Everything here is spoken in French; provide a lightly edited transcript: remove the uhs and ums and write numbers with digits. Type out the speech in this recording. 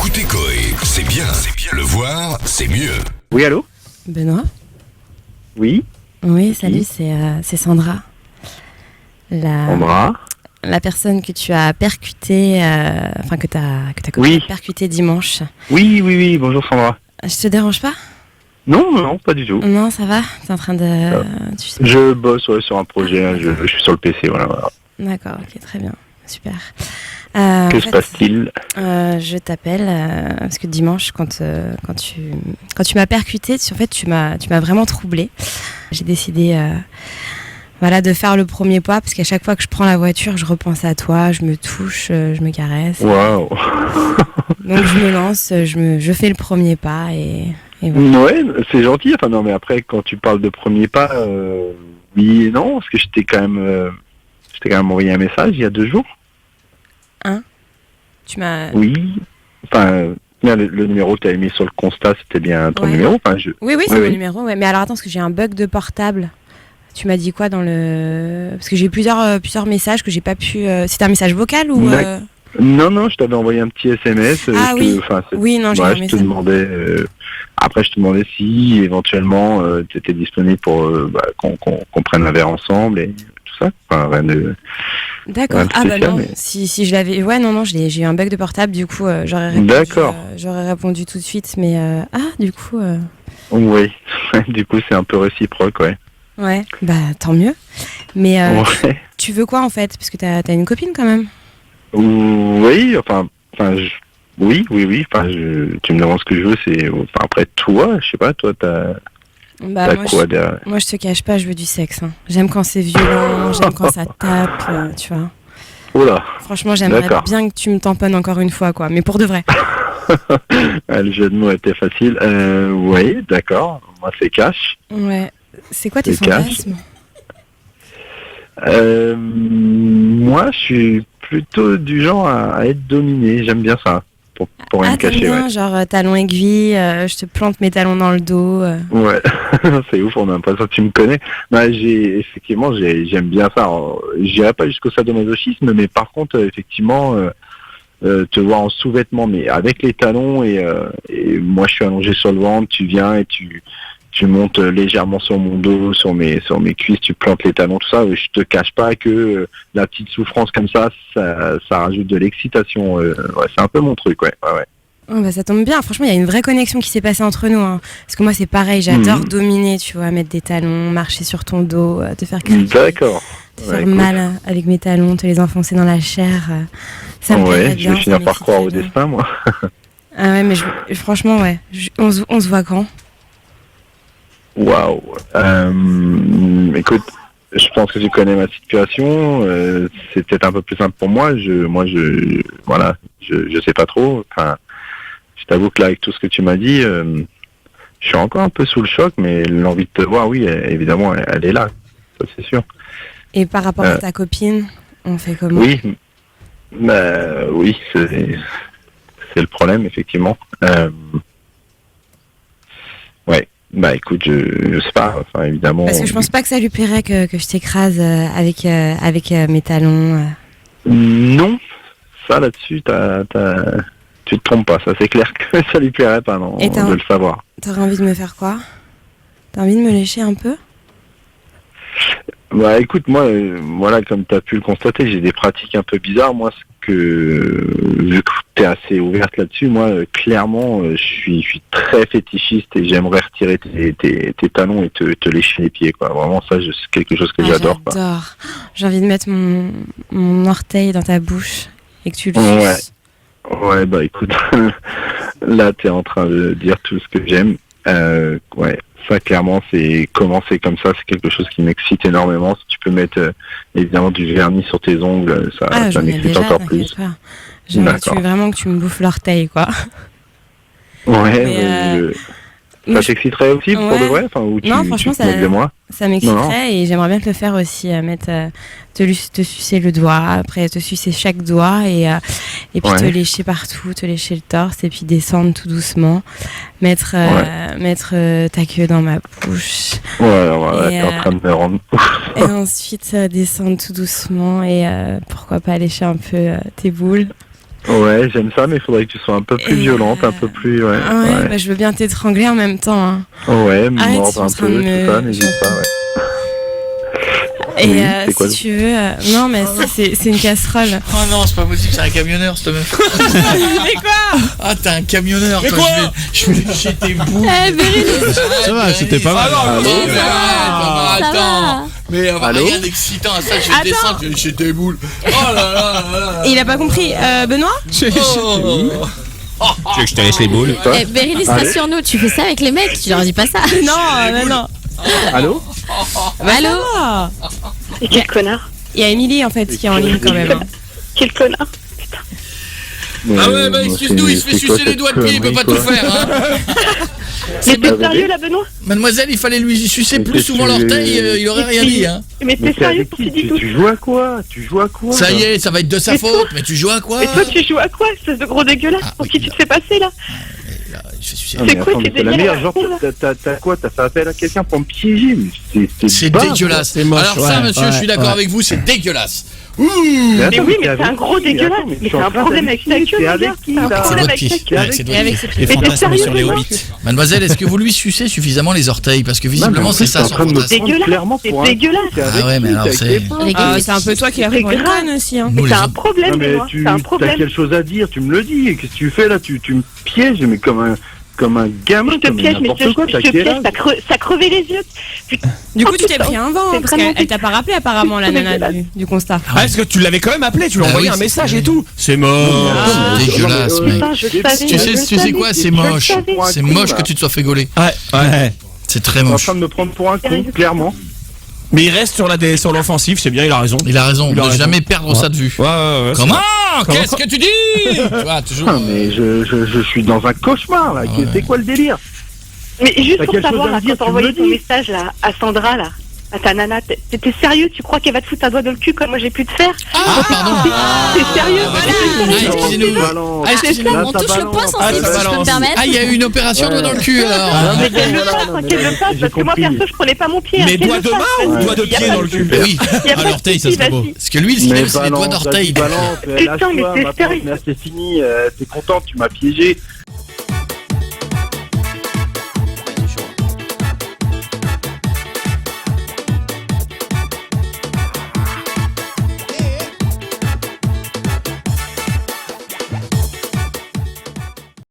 Écoutez Coé, c'est bien. Le voir, c'est mieux. Oui, allô? Benoît? Oui, Oui, qui? salut, c'est Sandra. Sandra? La personne que tu as percutée, que ta copine Oui. a percutée dimanche. Oui, bonjour Sandra. Je te dérange pas? Non, pas du tout. Non, ça va? T'es en train de... va. tu sais- Je bosse sur un projet, hein, je suis sur le PC, voilà. D'accord, ok, très bien. Super. Que se passe-t-il? Je t'appelle parce que dimanche, quand tu m'as percutée, tu m'as vraiment troublée. J'ai décidé de faire le premier pas parce qu'à chaque fois que je prends la voiture, je repense à toi, je me touche, je me caresse. Waouh. Donc je me lance, je fais le premier pas et voilà. Ouais, c'est gentil. Enfin non, mais après, quand tu parles de premier pas, oui et non, parce que je t'ai quand même envoyé un message il y a 2 jours. Tu m'as... Oui. Enfin, bien, le numéro que tu avais mis sur le constat, c'était bien ton Ouais. numéro. Enfin, Oui, c'est Oui, mon oui. numéro. Ouais. Mais alors attends, parce que j'ai un bug de portable. Tu m'as dit quoi dans le... Parce que j'ai plusieurs messages que j'ai pas pu... C'était un message vocal ou... Non, je t'avais envoyé un petit SMS. Ah oui. Oui, non, j'ai eu un Je te message. demandais. Après, je te demandais si éventuellement tu étais disponible pour qu'on prenne un verre ensemble et tout ça. Enfin, rien de. D'accord. Rien de Ah bah spécial, non, mais- si je l'avais... Ouais, non, j'ai eu un bug de portable, du coup, D'accord. j'aurais répondu tout de suite, mais... du coup... Oui. Du coup, c'est un peu réciproque, ouais. Ouais, bah tant mieux. Mais Ouais. tu veux quoi, en fait? Parce que t'as une copine, quand même. Oui. Oui. Enfin, tu me demandes ce que je veux, c'est. Enfin, après, toi, je sais pas, toi, t'as Bah, moi, quoi derrière? moi, je te cache pas, je veux du sexe. Hein. J'aime quand c'est violent, j'aime quand ça tape, tu vois. Oula. Franchement, j'aimerais D'accord. bien que tu me tamponnes encore une fois, quoi. Mais pour de vrai. Le jeu de mots était facile. Oui, d'accord. Moi, c'est cash. Ouais. C'est quoi tes C'est cash. fantasmes? Moi, je suis plutôt du genre à être dominé. J'aime bien ça. Pour rien Ah, me t'aimes cacher, bien, genre talon aiguille, je te plante mes talons dans le dos. ouais. C'est ouf, on a l'impression que tu me connais. Bah, j'aime bien ça. Alors, j'irai pas jusqu'au sadomasochisme, mais par contre, effectivement, te voir en sous-vêtements, mais avec les talons et moi, je suis allongé sur le ventre. Tu viens et tu montes légèrement sur mon dos, sur mes cuisses, tu plantes les talons, tout ça. Je te cache pas que la petite souffrance comme ça rajoute de l'excitation. Ouais, c'est un peu mon truc, ouais. Oh, bah, ça tombe bien. Franchement, il y a une vraie connexion qui s'est passée entre nous. Hein. Parce que moi, c'est pareil. J'adore dominer, tu vois, mettre des talons, marcher sur ton dos, te faire crier, D'accord. te Ouais, faire écoute. mal avec mes talons, te les enfoncer dans la chair. Ça me plairait Ouais, je bien. vais ça finir par m'exciterait croire au bien. destin, moi. Ah ouais, mais franchement, ouais. On se voit quand? Waouh. Écoute, je pense que tu connais ma situation. C'est peut-être un peu plus simple pour moi. Je sais pas trop. Enfin, je t'avoue que là, avec tout ce que tu m'as dit, je suis encore un peu sous le choc, mais l'envie de te voir, oui, évidemment, elle est là. Ça, c'est sûr. Et par rapport à ta copine, on fait comment? Oui, oui, c'est le problème, effectivement. Ouais. Bah écoute, je sais pas, enfin évidemment. Parce que je pense pas que ça lui plairait que je t'écrase avec mes talons. Non, ça là-dessus, tu te trompes pas, ça c'est clair que ça lui plairait pas, non, Et de le savoir. T'aurais envie de me faire quoi? T'as envie de me lécher un peu? Bah écoute, moi, voilà, comme tu as pu le constater, j'ai des pratiques un peu bizarres. Moi, vu que tu es assez ouverte là-dessus, moi, clairement, je suis très fétichiste et j'aimerais retirer tes talons et te lécher les pieds, quoi. Vraiment, ça, c'est quelque chose que j'adore, quoi. J'adore. J'ai envie de mettre mon orteil dans ta bouche et que tu le Ouais. suces. Ouais, bah écoute, là, tu es en train de dire tout ce que j'aime. Ouais. Ça, clairement, c'est commencer comme ça, c'est quelque chose qui m'excite énormément. Si tu peux mettre évidemment du vernis sur tes ongles, ça j'en ai m'excite déjà, encore t'inquiète plus. pas. Tu D'accord. veux vraiment que tu me bouffes l'orteil, quoi. Ouais, Mais, ça t'exciterait aussi pour de vrai, enfin, ou non, tu franchement, te moques de moi? ça m'exciterait et j'aimerais bien te le faire aussi, te sucer le doigt, après te sucer chaque doigt et puis te lécher partout, te lécher le torse et puis descendre tout doucement, mettre ta queue dans ma bouche. Voilà, t'es en train de me rendre ouf. Et ensuite descendre tout doucement et pourquoi pas lécher un peu tes boules. Ouais, j'aime ça, mais il faudrait que tu sois un peu plus violente, un peu plus... Ouais, Ah ouais, bah, je veux bien t'étrangler en même temps. Hein. ouais me Arrête, mordre tu es en un train peu, de tout me- ça, n'hésite pas, ouais. Et Oui, c'est quoi si tu veux... Non, mais c'est une casserole. Oh non, c'est pas possible, c'est un camionneur cette meuf. Mais quoi? Ah, t'es un camionneur. Mais toi, quoi je vais lécher tes boules. Eh, Bérénice. Ça va, c'était pas mal. Allô Mais arrête, attends. Mais Allô rien d'excitant à ça, je vais descendre, je vais lécher tes boules. Oh là là là là. Il a pas compris. Benoît? Oh. Tu veux que je te laisse les boules? Eh, Bérénice, Allez. rassure-nous, tu fais ça avec les mecs, tu leur dis pas ça. Non. Allô Allô? Et quel connard. Il y a Émilie en fait qui est en ligne quand même. Hein. Quel connard. Ah ouais, bah excuse-nous, il se fait sucer les doigts de pied, il peut pas tout faire. Hein. Mais t'es sérieux là, Benoît? Mademoiselle, il fallait lui sucer Mais plus qu'est-ce souvent que l'orteil, tu- il aurait rien dit. Hein. Mais t'es sérieux pour du tout? Tu joues à quoi? Ça y est, ça va être de sa Mais toi- faute, mais tu joues à quoi? Mais toi, tu joues à quoi, espèce de gros dégueulasse? Ah, Pour oui, qui tu te fais passer là? Là, il se fait sucer. Ah, C'est mais quoi attends, ces mais c'est la délires meilleure, genre, là t'as quoi? T'as fait appel à quelqu'un pour me piéger? Mais C'est bas, dégueulasse. C'est moche, Alors ça, ouais, monsieur, je suis d'accord ouais. avec vous, c'est dégueulasse. Mais Mais attends, oui, t'es mais avec c'est un gros qui? dégueulasse. Attends, Mais je suis c'est en un train problème d'aller avec ta qui? gueule, T'es mon avec gars. qui, C'est un là C'est problème votre avec pied. ta gueule. Ouais, c'est Et votre avec pied. ses Les pieds. Mais t'es fantasmes sérieux, sur les Benoît? hobbits. Mademoiselle, est-ce que vous lui sucez suffisamment les orteils? Parce que visiblement, c'est ça son en train de me fantasme. prendre Dégueulasse, clairement c'est pour un dégueulasse. con, t'es avec Ah ouais, mais qui? alors, T'es avec c'est- tes potes? Regarde, C'est un peu toi qui l'as C'est pris pour une grave. conne aussi. Hein. Nous, Mais les c'est un autres. problème, Non, mais Benoît. tu C'est un as problème. quelque chose à dire, tu me le dis. Qu'est-ce que tu fais là? Tu me pièges, mais comme un gamin, Je te comme piège, mais n'importe quoi. je T'as te quel piège, âge? ça crevait les yeux. Du coup, tu t'es putain, pris un vent c'est hein, parce vraiment qu'elle t'a pas rappelé apparemment la nana dégueulasse. du constat. Ah, est-ce que tu l'avais quand même appelé? Tu lui as Ah envoyé oui, un c'est message vrai. et tout? C'est mort. Ah. C'est dégueulasse, mec. Putain, je le savais. Tu sais quoi? C'est moche. C'est moche que tu te sois fait gauler. Ouais. C'est très T'es en moche. train de me prendre pour un con, clairement. Mais il reste sur l'offensive, c'est bien, il a raison. Il a raison, Il a ne raison. jamais perdre ça de vue. Ouais. Comment? Qu'est-ce que tu dis? Tu vois, toujours. Ah, mais je suis dans un cauchemar là. Ouais. C'est quoi le délire? Mais juste T'as pour quelque savoir, chose à là, me dire, quand t'as tu me envoyé le ton dis. message là, à Sandra, là, à ta nana, t'étais sérieux? Tu crois qu'elle va te foutre un doigt dans le cul comme moi j'ai pu te faire? Ah, pardon. T'es sérieux? excusez-nous. Balance. Ah, excusez-nous. Là, On ça touche le balance. point sensible, ça si je peux me balance. permettre. Ah, il y a eu une opération doigt dans le cul alors. Ah, Mais mais qu'elle le voilà, fasse, non, hein, mais qu'elle le là, fasse, j'ai parce que moi compris. perso je prenais pas mon pied. Mais hein, qu'elle doigt le de fasse, main ou vas-y, doigt de y a pied pas dans le cul? Oui. y a pas de l'orteil, ça souci, serait beau. vas-y. Parce que lui, ce qu'il aime, c'est les doigts d'orteil. Balance, Putain, mais lâche-toi, c'est ma sérieux. pote, mais c'est fini, t'es contente, tu m'as piégé.